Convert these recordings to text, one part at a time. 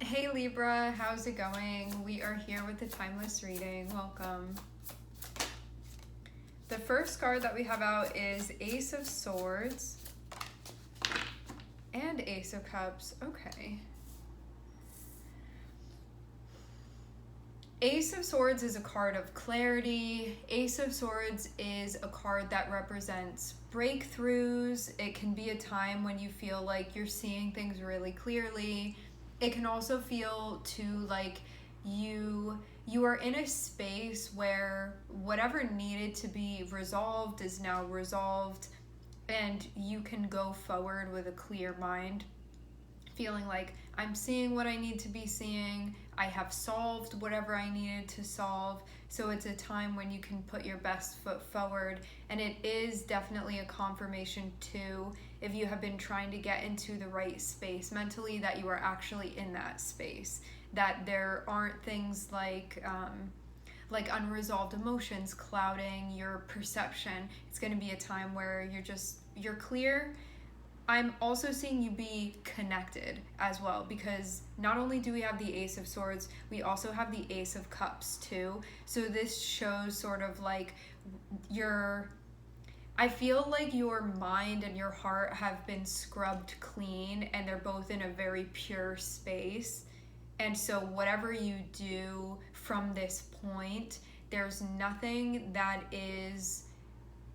Hey Libra, how's it going? We are here with the timeless reading. Welcome. The first card that we have out is Ace of Swords and Ace of Cups. Okay. Ace of Swords is a card of clarity. Ace of Swords is a card that represents breakthroughs. It can be a time when you feel like you're seeing things really clearly. It can also feel too like you are in a space where whatever needed to be resolved is now resolved, and you can go forward with a clear mind, feeling like I'm seeing what I need to be seeing. I have solved whatever I needed to solve. So it's a time when you can put your best foot forward. And it is definitely a confirmation too, if you have been trying to get into the right space mentally, that you are actually in that space. That there aren't things like unresolved emotions clouding your perception. It's going to be a time where you're clear. I'm also seeing you be connected as well, because not only do we have the Ace of Swords, we also have the Ace of Cups too. So this shows sort of like I feel like your mind and your heart have been scrubbed clean, and they're both in a very pure space. And so whatever you do from this point, there's nothing that is...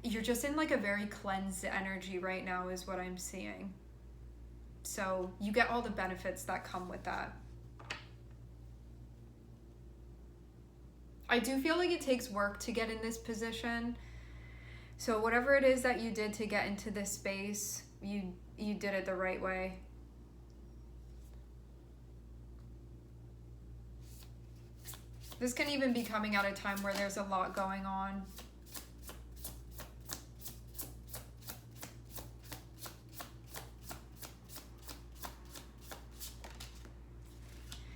You're just in like a very cleansed energy right now is what I'm seeing. So you get all the benefits that come with that. I do feel like it takes work to get in this position. So whatever it is that you did to get into this space, you did it the right way. This can even be coming at a time where there's a lot going on.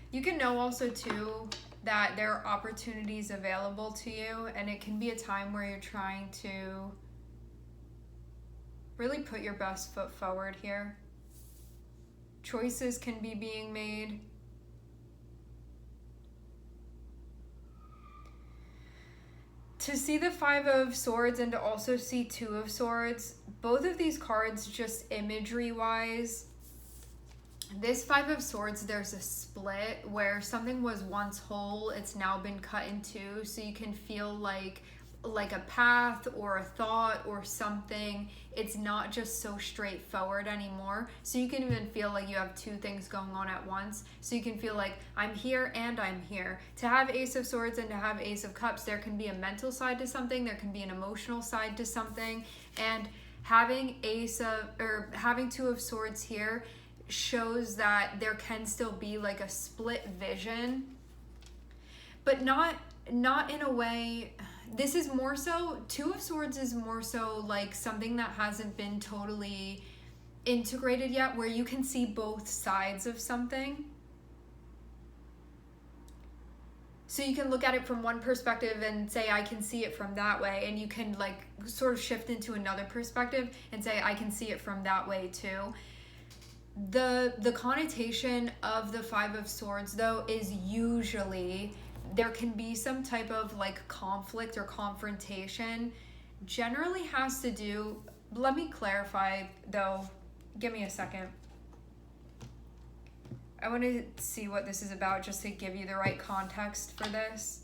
You can know also too that there are opportunities available to you, and it can be a time where you're trying to really put your best foot forward here. Choices can be being made. To see the Five of Swords and to also see Two of Swords, both of these cards, just imagery wise, this Five of Swords, there's a split where something was once whole, it's now been cut in two, so you can feel like a path or a thought or something. It's not just so straightforward anymore. So you can even feel like you have two things going on at once. So you can feel like I'm here and I'm here. To have Ace of Swords and to have Ace of Cups, there can be a mental side to something, there can be an emotional side to something, and having Two of Swords here shows that there can still be like a split vision, but not in a way. This is more so, Two of Swords is more so like something that hasn't been totally integrated yet, where you can see both sides of something. So you can look at it from one perspective and say, I can see it from that way. And you can like sort of shift into another perspective and say, I can see it from that way too. The connotation of the Five of Swords though is usually there can be some type of like conflict or confrontation. Generally has to do, let me clarify though, give me a second. I want to see what this is about just to give you the right context for this.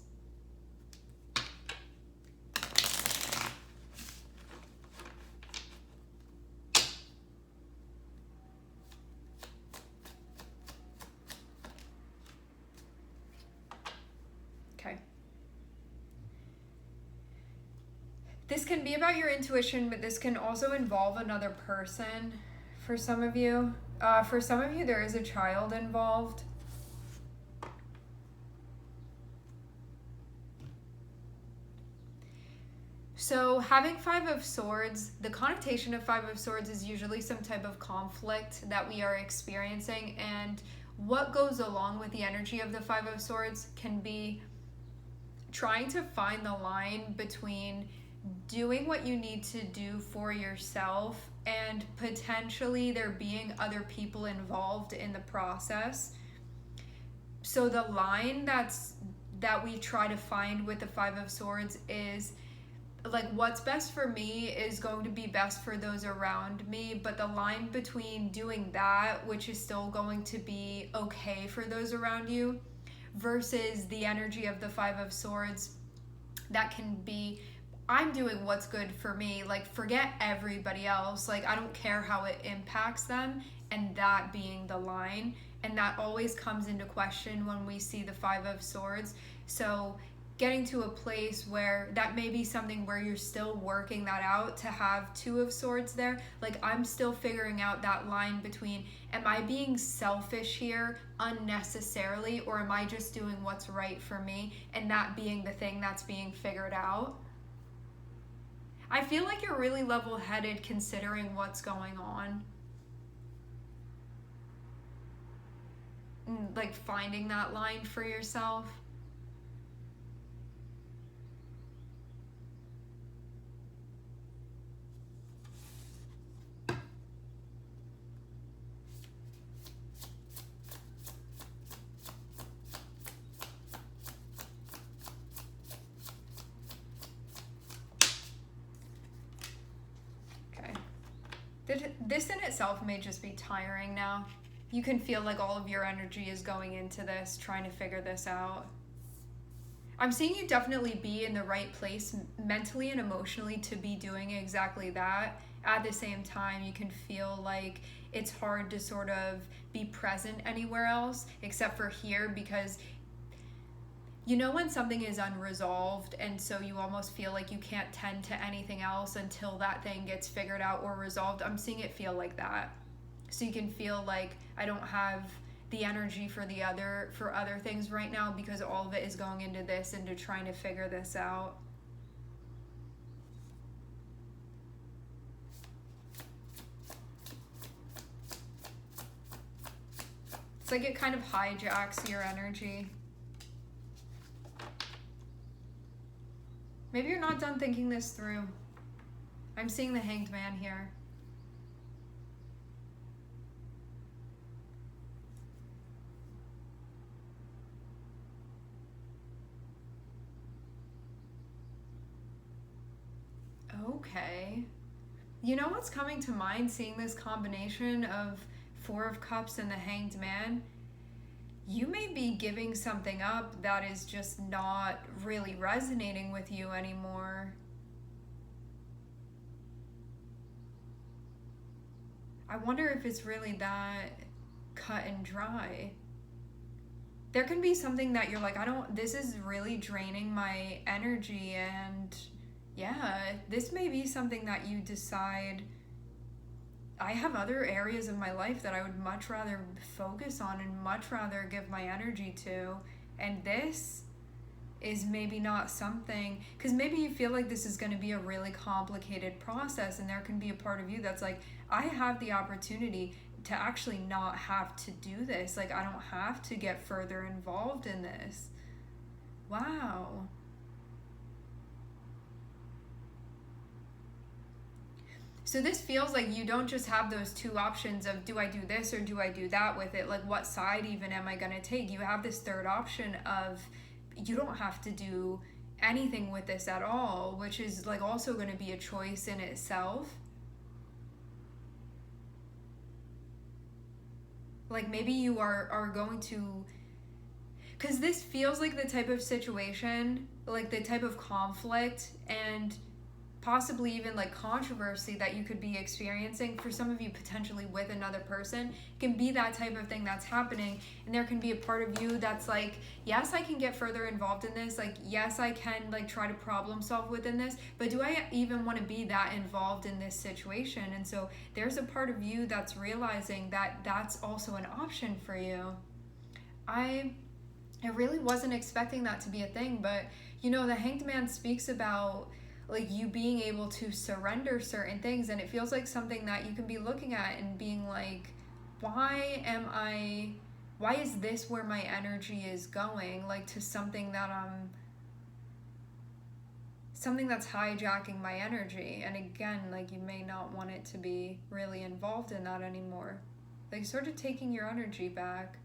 This can be about your intuition, but this can also involve another person for some of you. For some of you, there is a child involved. So having Five of Swords, the connotation of Five of Swords is usually some type of conflict that we are experiencing, and what goes along with the energy of the Five of Swords can be trying to find the line between doing what you need to do for yourself and potentially there being other people involved in the process. So the line that we try to find with the Five of Swords is like, what's best for me is going to be best for those around me, but the line between doing that, which is still going to be okay for those around you, versus the energy of the Five of Swords that can be, I'm doing what's good for me, like forget everybody else, like I don't care how it impacts them, and that being the line. And that always comes into question when we see the Five of Swords. So getting to a place where that may be something where you're still working that out, to have Two of Swords there. Like, I'm still figuring out that line between, am I being selfish here unnecessarily, or am I just doing what's right for me? And that being the thing that's being figured out. I feel like you're really level-headed considering what's going on. Like finding that line for yourself. Okay. This in itself may just be tiring now. You can feel like all of your energy is going into this, trying to figure this out. I'm seeing you definitely be in the right place mentally and emotionally to be doing exactly that. At the same time, you can feel like it's hard to sort of be present anywhere else except for here, because you know when something is unresolved, and so you almost feel like you can't tend to anything else until that thing gets figured out or resolved. I'm seeing it feel like that. So you can feel like, I don't have the energy for other things right now, because all of it is going into this, into trying to figure this out. It's like it kind of hijacks your energy. Maybe you're not done thinking this through. I'm seeing the Hanged Man here. Okay. You know what's coming to mind seeing this combination of Four of Cups and the Hanged Man? You may be giving something up that is just not really resonating with you anymore. I wonder if it's really that cut and dry. There can be something that you're like, this is really draining my energy, and yeah, this may be something that you decide, I have other areas of my life that I would much rather focus on and much rather give my energy to, and this is maybe not something, because maybe you feel like this is going to be a really complicated process, and there can be a part of you that's like, I have the opportunity to actually not have to do this. Like, I don't have to get further involved in this. Wow. So this feels like you don't just have those two options of, do I do this or do I do that with it? Like, what side even am I going to take? You have this third option of, you don't have to do anything with this at all, which is like also going to be a choice in itself. Like, maybe you are going to, because this feels like the type of situation, like the type of conflict and possibly even like controversy that you could be experiencing, for some of you potentially with another person, can be that type of thing that's happening. And there can be a part of you that's like, yes, I can get further involved in this, like yes, I can like try to problem solve within this, but do I even want to be that involved in this situation? And so there's a part of you that's realizing that that's also an option for you. I really wasn't expecting that to be a thing, but you know, the Hanged Man speaks about like you being able to surrender certain things, and it feels like something that you can be looking at and being like, why is this where my energy is going, like to something that's hijacking my energy. And again, like you may not want it to be really involved in that anymore, like sort of taking your energy back.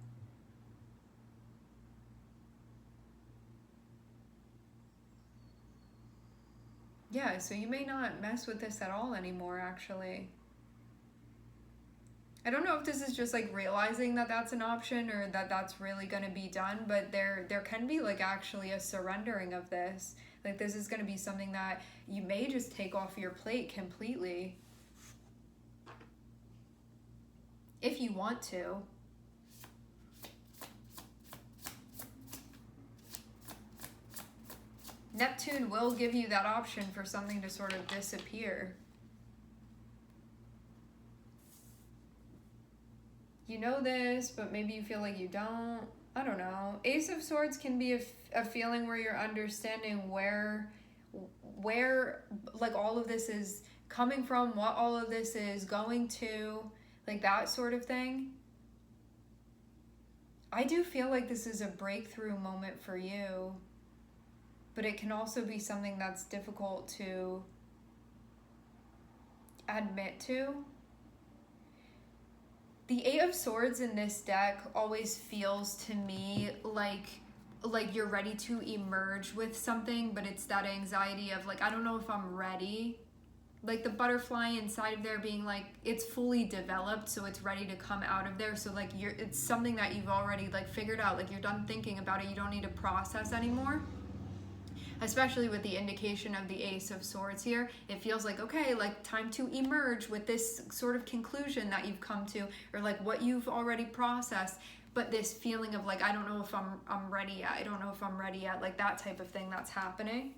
Yeah, so you may not mess with this at all anymore, actually. I don't know if this is just like realizing that that's an option or that that's really going to be done, but there can be like actually a surrendering of this. Like this is going to be something that you may just take off your plate completely if you want to. Neptune will give you that option for something to sort of disappear. You know this, but maybe you feel like you don't. I don't know. Ace of Swords can be a feeling where you're understanding where like all of this is coming from, what all of this is going to, like that sort of thing. I do feel like this is a breakthrough moment for you, but it can also be something that's difficult to admit to. The Eight of Swords in this deck always feels to me like you're ready to emerge with something, but it's that anxiety of like, I don't know if I'm ready. Like the butterfly inside of there being like, it's fully developed, so it's ready to come out of there. So like it's something that you've already like figured out, like you're done thinking about it, you don't need to process anymore. Especially with the indication of the Ace of Swords here, it feels like, okay, like time to emerge with this sort of conclusion that you've come to, or like what you've already processed, but this feeling of like, I don't know if I'm ready yet, I don't know if I'm ready yet, like that type of thing that's happening.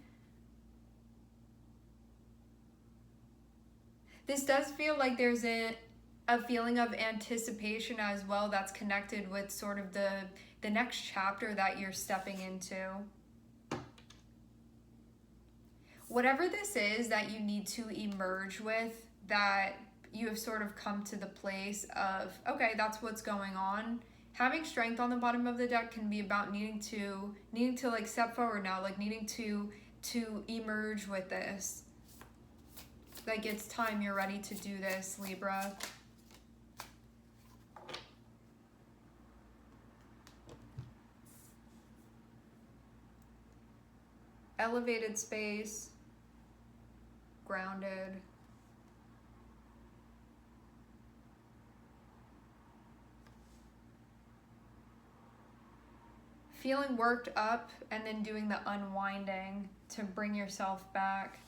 This does feel like there's a feeling of anticipation as well that's connected with sort of the next chapter that you're stepping into. Whatever this is that you need to emerge with, that you have sort of come to the place of, okay, that's what's going on. Having Strength on the bottom of the deck can be about needing to like step forward now, like needing to emerge with this. Like it's time, you're ready to do this, Libra. Elevated space. Grounded. Feeling worked up and then doing the unwinding to bring yourself back.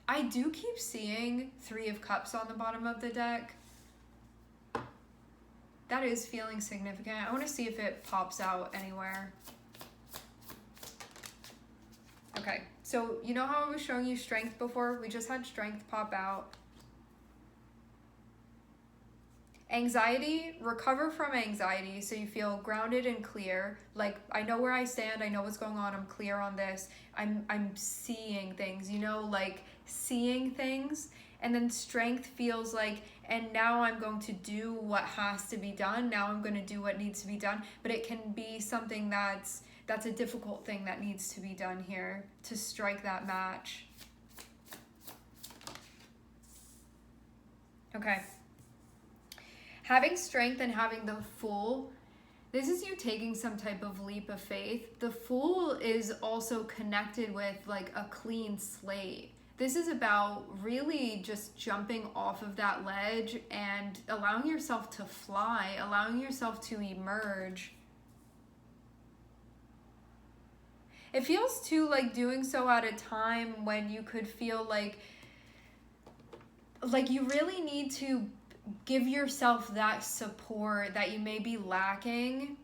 I do keep seeing Three of Cups on the bottom of the deck. That is feeling significant. I want to see if it pops out anywhere. Okay, so you know how I was showing you Strength before? We just had Strength pop out. Anxiety, recover from anxiety so you feel grounded and clear. Like, I know where I stand, I know what's going on, I'm clear on this. I'm seeing things, you know, like seeing things. And then Strength feels like, and now I'm going to do what has to be done. Now I'm going to do what needs to be done. But it can be something that's a difficult thing that needs to be done here to strike that match. Okay. Having Strength and having the Fool, this is you taking some type of leap of faith. The Fool is also connected with like a clean slate. This is about really just jumping off of that ledge and allowing yourself to fly, allowing yourself to emerge. It feels too like doing so at a time when you could feel like you really need to give yourself that support that you may be lacking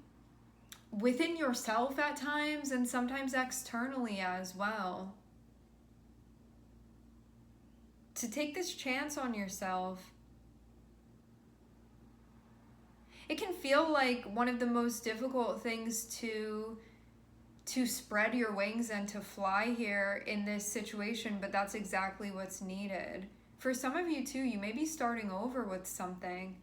within yourself at times and sometimes externally as well. To take this chance on yourself. It can feel like one of the most difficult things to spread your wings and to fly here in this situation, but that's exactly what's needed. For some of you too, you may be starting over with something.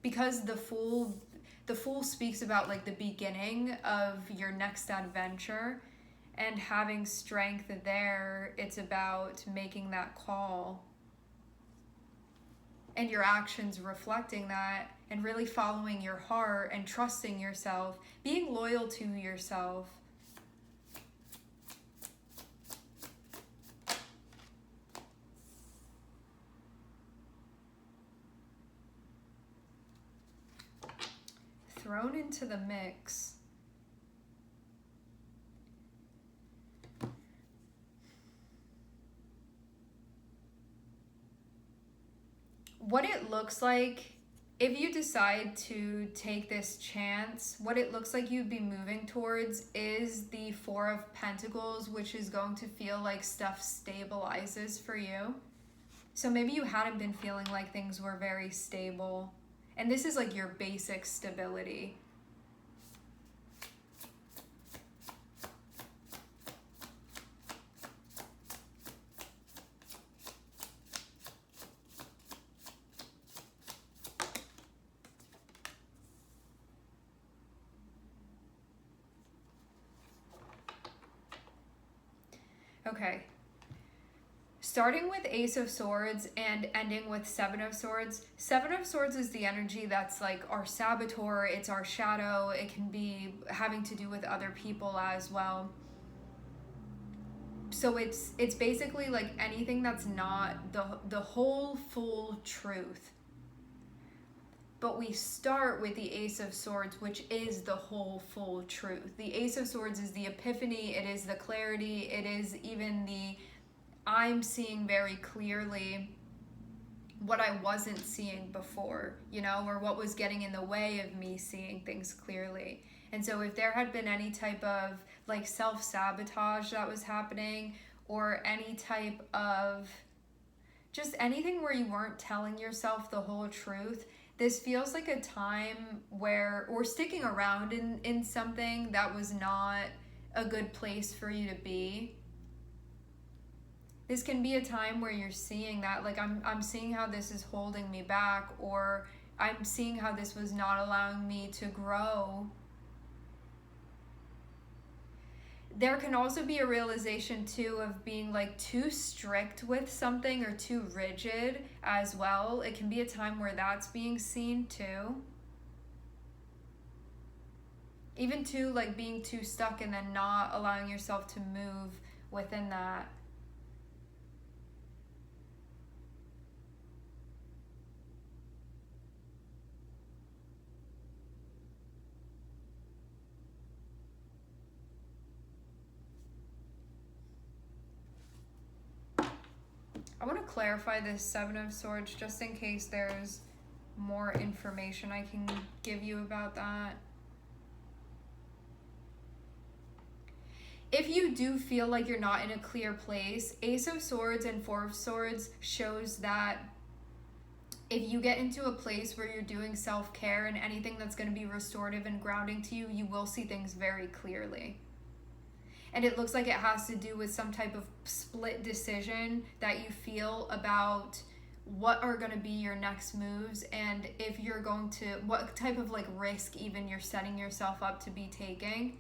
Because the Fool speaks about like the beginning of your next adventure, and having Strength there, it's about making that call. And your actions reflecting that, and really following your heart and trusting yourself, being loyal to yourself. thrown into the mix. What it looks like, if you decide to take this chance, what it looks like you'd be moving towards is the Four of Pentacles, which is going to feel like stuff stabilizes for you. So maybe you hadn't been feeling like things were very stable. And this is like your basic stability. Okay. Starting with Ace of Swords and ending with Seven of Swords. Seven of Swords is the energy that's like our saboteur, it's our shadow, it can be having to do with other people as well. So it's basically like anything that's not the whole full truth. But we start with the Ace of Swords, which is the whole full truth. The Ace of Swords is the epiphany, it is the clarity, it is even the I'm seeing very clearly what I wasn't seeing before, you know, or what was getting in the way of me seeing things clearly. And so if there had been any type of like self-sabotage that was happening, or any type of just anything where you weren't telling yourself the whole truth, this feels like a time where, or sticking around in something that was not a good place for you to be. This can be a time where you're seeing that, like, I'm seeing how this is holding me back, or I'm seeing how this was not allowing me to grow. There can also be a realization too of being like too strict with something or too rigid as well. It can be a time where that's being seen too. Even too like being too stuck and then not allowing yourself to move within that. I want to clarify this Seven of Swords just in case there's more information I can give you about that. If you do feel like you're not in a clear place, Ace of Swords and Four of Swords shows that if you get into a place where you're doing self-care and anything that's going to be restorative and grounding to you, you will see things very clearly. And it looks like it has to do with some type of split decision that you feel about what are going to be your next moves, and if you're going to, what type of like risk even you're setting yourself up to be taking.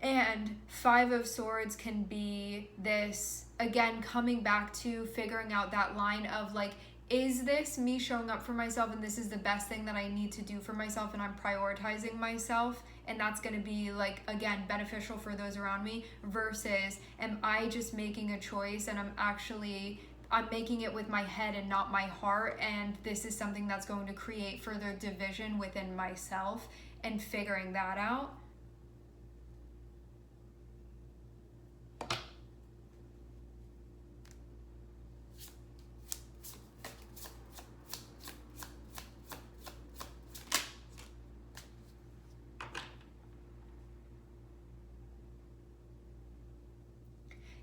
And Five of Swords can be this, again, coming back to figuring out that line of like, is this me showing up for myself and this is the best thing that I need to do for myself and I'm prioritizing myself and that's going to be like, again, beneficial for those around me, versus am I just making a choice and I'm making it with my head and not my heart, and this is something that's going to create further division within myself, and figuring that out.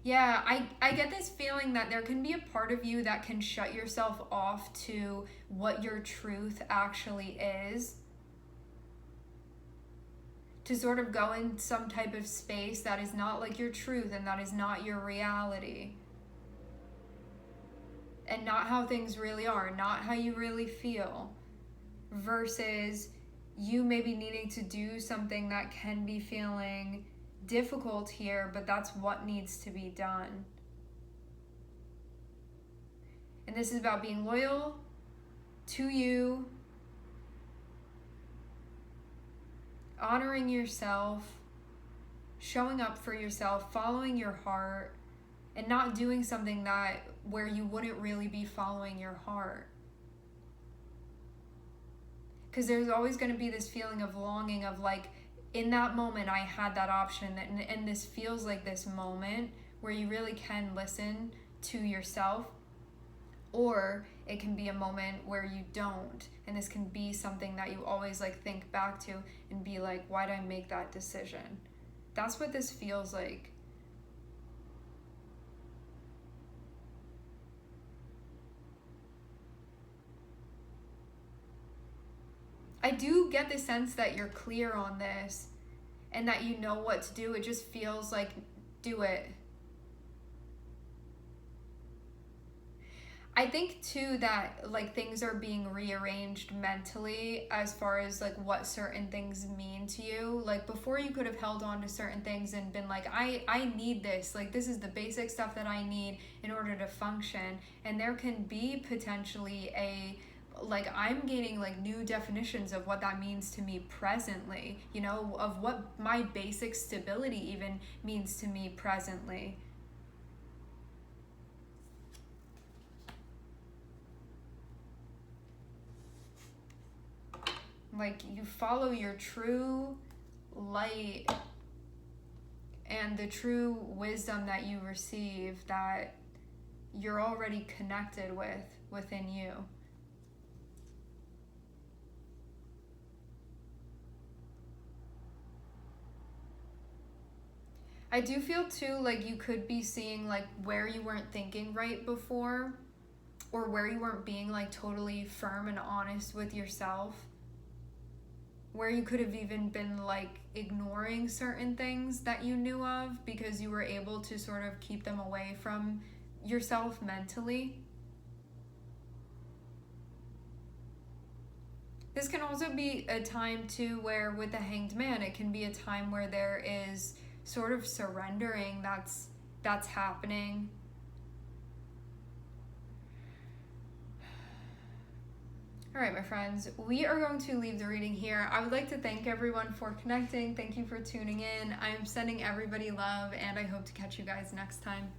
Yeah, I get this feeling that there can be a part of you that can shut yourself off to what your truth actually is. To sort of go in some type of space that is not like your truth and that is not your reality. And not how things really are, not how you really feel. Versus you maybe needing to do something that can be feeling difficult here, but that's what needs to be done. And this is about being loyal to you, honoring yourself, showing up for yourself, following your heart, and not doing something that where you wouldn't really be following your heart. Because there's always going to be this feeling of longing of like, in that moment I had that option, and this feels like this moment where you really can listen to yourself, or it can be a moment where you don't, and this can be something that you always like think back to and be like, why did I make that decision? That's what this feels like. I do get the sense that you're clear on this and that you know what to do. It just feels like, do it. I think too that like things are being rearranged mentally as far as like what certain things mean to you. Like before you could have held on to certain things and been like, I need this, like this is the basic stuff that I need in order to function. And there can be potentially a like, I'm gaining like new definitions of what that means to me presently, you know, of what my basic stability even means to me presently. Like you follow your true light and the true wisdom that you receive that you're already connected with within you. I do feel too like you could be seeing like where you weren't thinking right before, or where you weren't being like totally firm and honest with yourself, where you could have even been like ignoring certain things that you knew of because you were able to sort of keep them away from yourself mentally. This can also be a time too where with the Hanged Man, it can be a time where there is sort of surrendering that's happening. All right, my friends, we are going to leave the reading here. I would like to thank everyone for connecting. Thank you for tuning in. I am sending everybody love, and I hope to catch you guys next time.